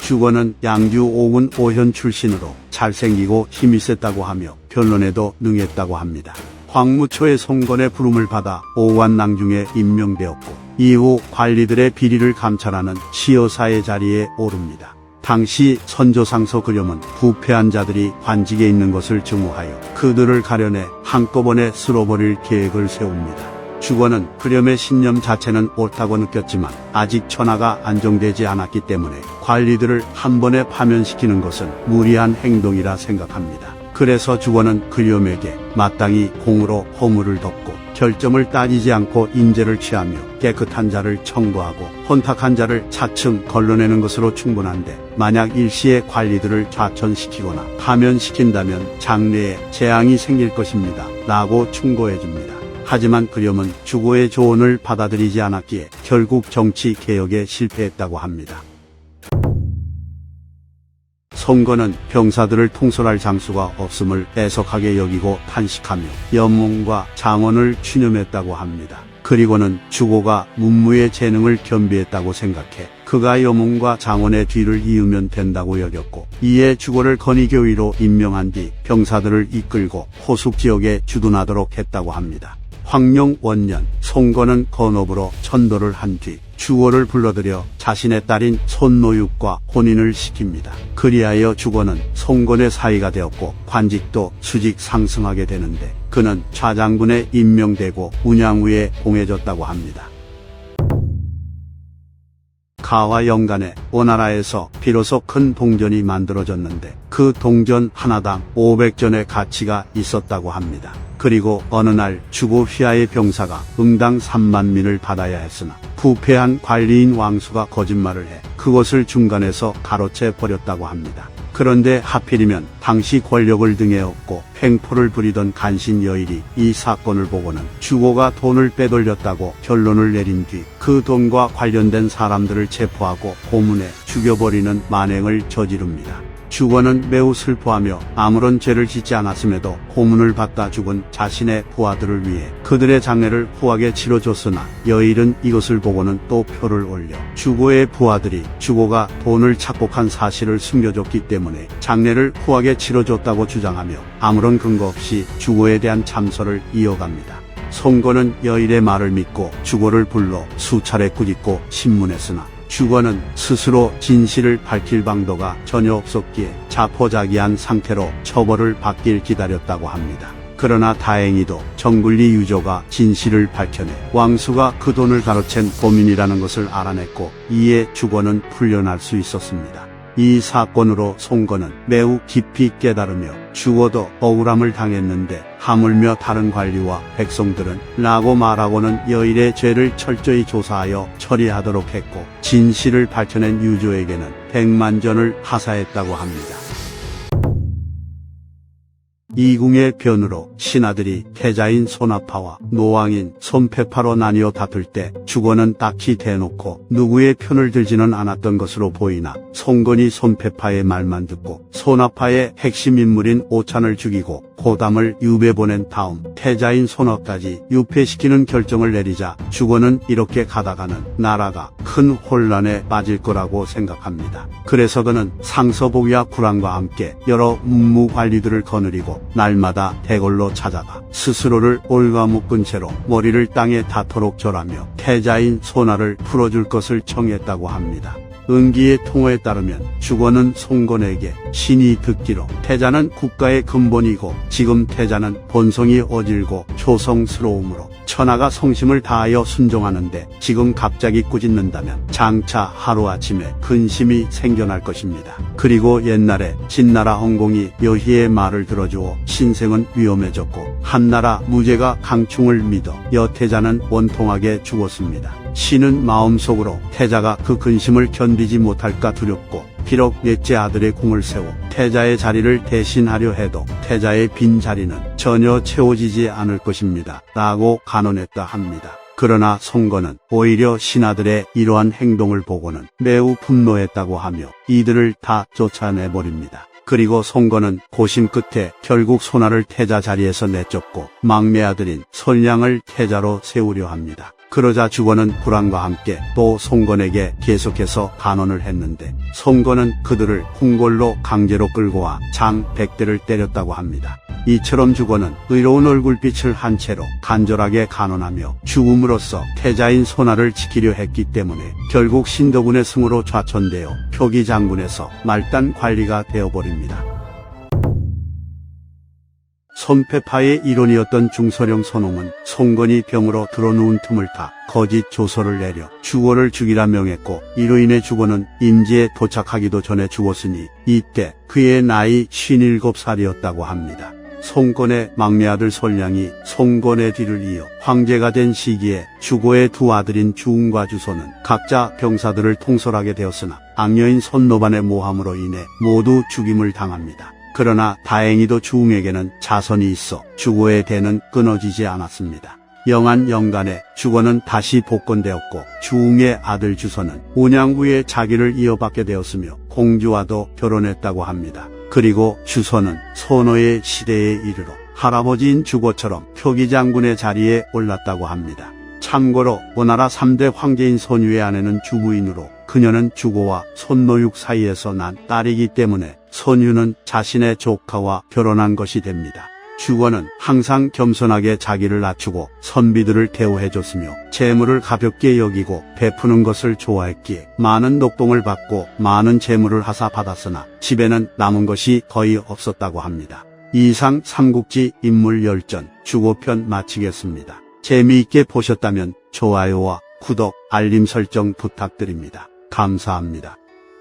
주거는 양주 오군 오현 출신으로 잘생기고 힘이 셌다고 하며 변론에도 능했다고 합니다. 황무초의 송건의 부름을 받아 오관낭중에 임명되었고 이후 관리들의 비리를 감찰하는 시여사의 자리에 오릅니다. 당시 선조상서 그렴은 부패한 자들이 관직에 있는 것을 증오하여 그들을 가려내 한꺼번에 쓸어버릴 계획을 세웁니다. 주거는 그렴의 신념 자체는 옳다고 느꼈지만 아직 천하가 안정되지 않았기 때문에 관리들을 한 번에 파면시키는 것은 무리한 행동이라 생각합니다. 그래서 주거는 그렴에게 마땅히 공으로 허물을 덮고 결점을 따지지 않고 인재를 취하며 깨끗한 자를 청구하고 혼탁한 자를 차츰 걸러내는 것으로 충분한데 만약 일시에 관리들을 좌천시키거나 파면시킨다면 장래에 재앙이 생길 것입니다. 라고 충고해줍니다. 하지만 그렴은 주거의 조언을 받아들이지 않았기에 결국 정치 개혁에 실패했다고 합니다. 송건은 병사들을 통솔할 장수가 없음을 애석하게 여기고 탄식하며 염문과 장원을 추념했다고 합니다. 그리고는 주거가 문무의 재능을 겸비했다고 생각해 그가 염문과 장원의 뒤를 이으면 된다고 여겼고 이에 주거를 건의교위로 임명한 뒤 병사들을 이끌고 호숙 지역에 주둔하도록 했다고 합니다. 황룡 원년 송건은 건업으로 천도를 한 뒤 주거를 불러들여 자신의 딸인 손노육과 혼인을 시킵니다. 그리하여 주거는 송건의 사위가 되었고 관직도 수직 상승하게 되는데 그는 좌장군에 임명되고 운양우에 봉해졌다고 합니다. 가와 연간에 오나라에서 비로소 큰 동전이 만들어졌는데 그 동전 하나당 500전의 가치가 있었다고 합니다. 그리고 어느 날 주거 휘하의 병사가 응당 3만 민을 받아야 했으나 부패한 관리인 왕수가 거짓말을 해 그것을 중간에서 가로채 버렸다고 합니다. 그런데 하필이면 당시 권력을 등에 업고 횡포를 부리던 간신 여일이 이 사건을 보고는 주거가 돈을 빼돌렸다고 결론을 내린 뒤 그 돈과 관련된 사람들을 체포하고 고문해 죽여버리는 만행을 저지릅니다. 주거는 매우 슬퍼하며 아무런 죄를 짓지 않았음에도 고문을 받다 죽은 자신의 부하들을 위해 그들의 장례를 후하게 치러줬으나 여일은 이것을 보고는 또 표를 올려 주거의 부하들이 주거가 돈을 착복한 사실을 숨겨줬기 때문에 장례를 후하게 치러줬다고 주장하며 아무런 근거 없이 주거에 대한 참설을 이어갑니다. 송건은 여일의 말을 믿고 주거를 불러 수차례 꾸짖고 신문했으나 주거는 스스로 진실을 밝힐 방도가 전혀 없었기에 자포자기한 상태로 처벌을 받길 기다렸다고 합니다. 그러나 다행히도 정굴리 유조가 진실을 밝혀내 왕수가 그 돈을 가로챈 범인이라는 것을 알아냈고 이에 주거는 풀려날 수 있었습니다. 이 사건으로 송건은 매우 깊이 깨달으며 주거도 억울함을 당했는데 하물며 다른 관리와 백성들은 라고 말하고는 여일의 죄를 철저히 조사하여 처리하도록 했고 진실을 밝혀낸 유조에게는 100만전을 하사했다고 합니다. 이궁의 변으로 신하들이 태자인 손아파와 노왕인 손패파로 나뉘어 다툴 때 주거는 딱히 대놓고 누구의 편을 들지는 않았던 것으로 보이나 송건이 손패파의 말만 듣고 손아파의 핵심 인물인 오찬을 죽이고 고담을 유배 보낸 다음 태자인 손아까지 유폐시키는 결정을 내리자 주거는 이렇게 가다가는 나라가 큰 혼란에 빠질 거라고 생각합니다. 그래서 그는 상서복이와 구랑과 함께 여러 문무 관리들을 거느리고 날마다 대궐로 찾아가 스스로를 올가묶은 채로 머리를 땅에 닿도록 절하며 태자인 손아를 풀어줄 것을 청했다고 합니다. 은기의 통호에 따르면 주거는 송건에게 신이 듣기로 태자는 국가의 근본이고 지금 태자는 본성이 어질고 초성스러우므로 천하가 성심을 다하여 순종하는데 지금 갑자기 꾸짖는다면 장차 하루아침에 근심이 생겨날 것입니다. 그리고 옛날에 진나라 헌공이 여희의 말을 들어주어 신생은 위험해졌고 한나라 무제가 강충을 믿어 여태자는 원통하게 죽었습니다. 신은 마음속으로 태자가 그 근심을 견디지 못할까 두렵고 비록 넷째 아들의 궁을 세워 태자의 자리를 대신하려 해도 태자의 빈 자리는 전혀 채워지지 않을 것입니다. 라고 간언했다 합니다. 그러나 송건은 오히려 신하들의 이러한 행동을 보고는 매우 분노했다고 하며 이들을 다 쫓아내버립니다. 그리고 송건은 고심 끝에 결국 손아를 태자 자리에서 내쫓고 막내 아들인 손량을 태자로 세우려 합니다. 그러자 주거는 불안과 함께 또 송건에게 계속해서 간언을 했는데 송건은 그들을 궁궐로 강제로 끌고 와 장 100대를 때렸다고 합니다. 이처럼 주거는 의로운 얼굴빛을 한 채로 간절하게 간언하며 죽음으로써 태자인 손아를 지키려 했기 때문에 결국 신도군의 승으로 좌천되어 표기장군에서 말단 관리가 되어버립니다. 손패파의 일원이었던 중서령 손홍은 송건이 병으로 들어누운 틈을 타 거짓 조서를 내려 주거를 죽이라 명했고, 이로 인해 주거는 임지에 도착하기도 전에 죽었으니 이때 그의 나이 57살이었다고 합니다. 송건의 막내 아들 솔량이 송건의 뒤를 이어 황제가 된 시기에 주거의 두 아들인 주웅과 주소는 각자 병사들을 통솔하게 되었으나 악녀인 손노반의 모함으로 인해 모두 죽임을 당합니다. 그러나 다행히도 주웅에게는 자손이 있어 주거의 대는 끊어지지 않았습니다. 영한 영간에 주거는 다시 복권되었고, 주웅의 아들 주소는 운양 후에 자기를 이어받게 되었으며 공주와도 결혼했다고 합니다. 그리고 주소는 소노의 시대에 이르러 할아버지인 주거처럼 표기장군의 자리에 올랐다고 합니다. 참고로 오나라 3대 황제인 손유의 아내는 주부인으로 그녀는 주거와 손노육 사이에서 난 딸이기 때문에 손유는 자신의 조카와 결혼한 것이 됩니다. 주거는 항상 겸손하게 자기를 낮추고 선비들을 대우해줬으며 재물을 가볍게 여기고 베푸는 것을 좋아했기에 많은 녹봉을 받고 많은 재물을 하사받았으나 집에는 남은 것이 거의 없었다고 합니다. 이상 삼국지 인물열전 주거편 마치겠습니다. 재미있게 보셨다면 좋아요와 구독, 알림 설정 부탁드립니다. 감사합니다.